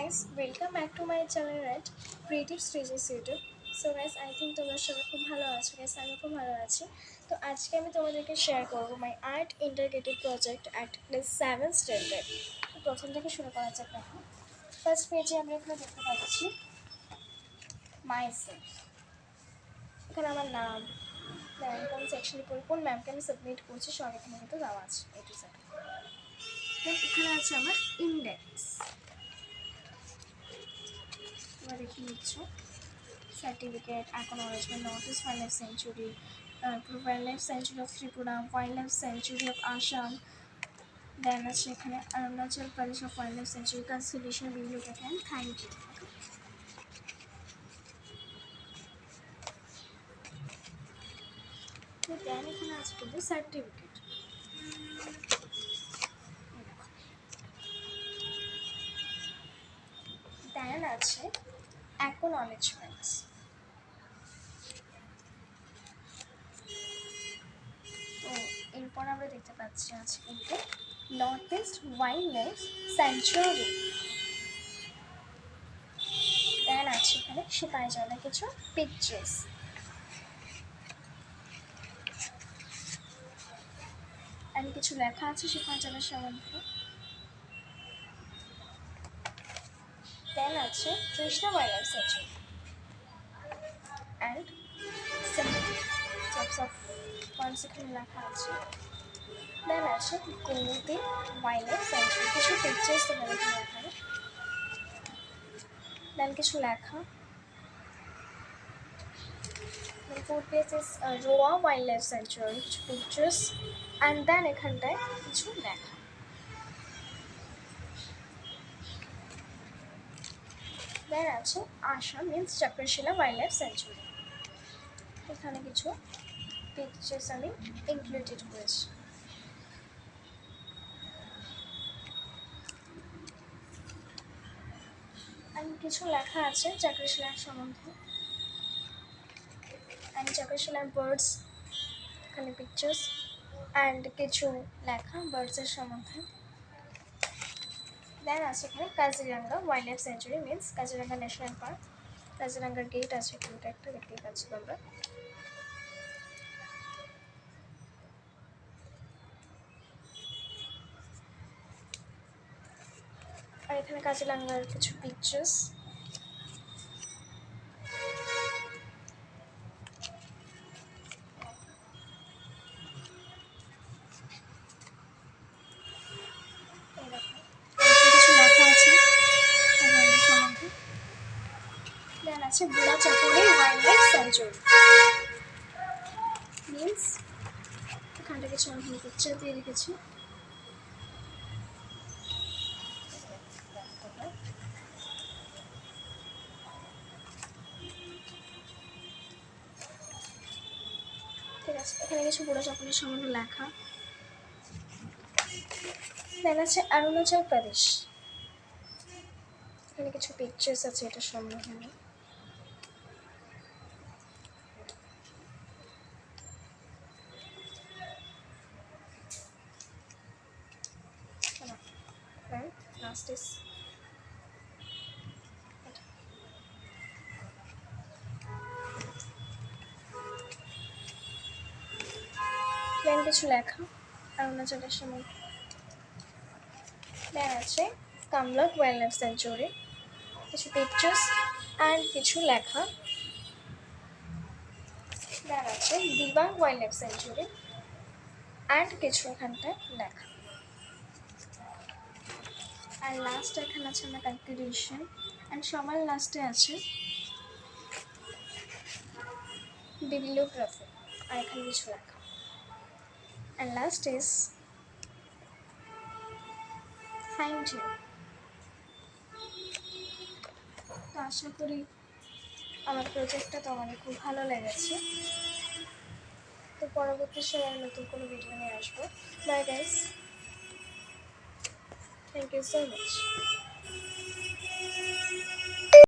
guys, welcome back to my channel at Creative Stages YouTube. So guys, I think তোমরা সবাই খুব ভালো আছো guys, আমি খুব ভালো আছি। তো আজকে আমি তোমাদেরকে শেয়ার করব my art integrated project at class 7 standard. প্রথম থেকে শুরু করা যাক। দেখো, ফার্স্ট পেজে আমরা এখানে দেখতে পাচ্ছি মাই সেলফ। এখানে আমার নাম, দেন কোন সেকশনে পড়ি, কোন ম্যামকে আমি সাবমিট করছি, সব এখানে কিন্তু দেওয়া আছে এ টু জেড। দেন এখানে আছে আমার ইন্ডেক্স। তোমরা দেখে নিচ্ছ certificate, acknowledgement, notice, wildlife sanctuary, wildlife sanctuary of Tripura, wildlife sanctuary of Assam, then আছে এখানে Arunachal Pradesh of wildlife sanctuary, constellation, bibliotheca, and thank you. তো দেন এখানে আছে কিন্তু সার্টিফিকেট। দেন আছে অ্যাকনোলেজমেন্টস। তো এরপর আমরা দেখতে পাচ্ছি আছে কিন্তু নর্থ ইস্ট ওয়াইল্ড স্যাংচুয়ারি। দেন আছে এখানে সিপাহী জলের কিছু পিকচার্স। অ্যান্ড কিছু লেখা আছে সিপাহী জলের সম্বন্ধে। দেন আছে Krishna wild sanctuary and types of points এখানে লেখা আছে। দেন আছে গোমতী ওয়াইল্ড স্যাংচুয়ারি, কিছু পিকচার্স তোমাদের এখানে দেখাবে। দেন কিছু লেখা। Fourth page is Rowa wild life sanctuary, কিছু পিকচার্স অ্যান্ড দেন এখানটায় কিছু লেখা। দেন আছে Assam means Chakrashila wild life sanctuary. এখানে কিছু পিকচার্স আমি ইনক্লুডেড করেছি। অ্যান্ড কিছু লেখা আছে চক্রশিলার সম্বন্ধে অ্যান্ড চক্রশিলার বার্ডস, এখানে পিকচার্স অ্যান্ড কিছু লেখা বার্ডসের সম্বন্ধে। দেন আছে এখানে Kaziranga wild life sanctuary means Kaziranga national park. কাজিরাঙ্গার গেট আছে কিন্তু একটা, দেখতেই পাচ্ছ তোমরা। আর এখানে কাজিরাঙ্গার কিছু পিকচার্স। কিছু লেখা আছে সম্বন্ধে। দেন আছে বুড়া চাকুরি ওয়াইল্ড লাইফ স্যাংচুয়ারি মিন্স এখানটা কিছু আমি পিকচার দিয়ে রেখেছি। ঠিক আছে, এখানে কিছু বুড়া চাকুরির সম্বন্ধে লেখা। দেন আছে অরুণাচল প্রদেশ, এখানে কিছু পিকচার্স আছে এটা সম্বন্ধে। লাস্ট ইজ দেন কিছু লেখা অরুণাচলের সম্বন্ধে। দেন আছে কামলক ওয়াইল্ড লাইফ স্যাংচুয়ারি, কিছু পিকচার্স অ্যান্ড কিছু লেখা। দেন আছে Dibang wild life sanctuary and কিছু এখানটায় লেখা। আর লাস্ট এখানে আছে আমার কনক্লুশন অ্যান্ড সবার লাস্টে আছে বিবলিওগ্রাফি আর এখানে কিছু লেখা। And last is thank you. তো আশা করি আমার প্রজেক্টটা তোমাদের খুব ভালো লেগেছে। তো পরবর্তী সময় নতুন কোনো ভিডিও নিয়ে আসবো। Bye guys, thank you so much.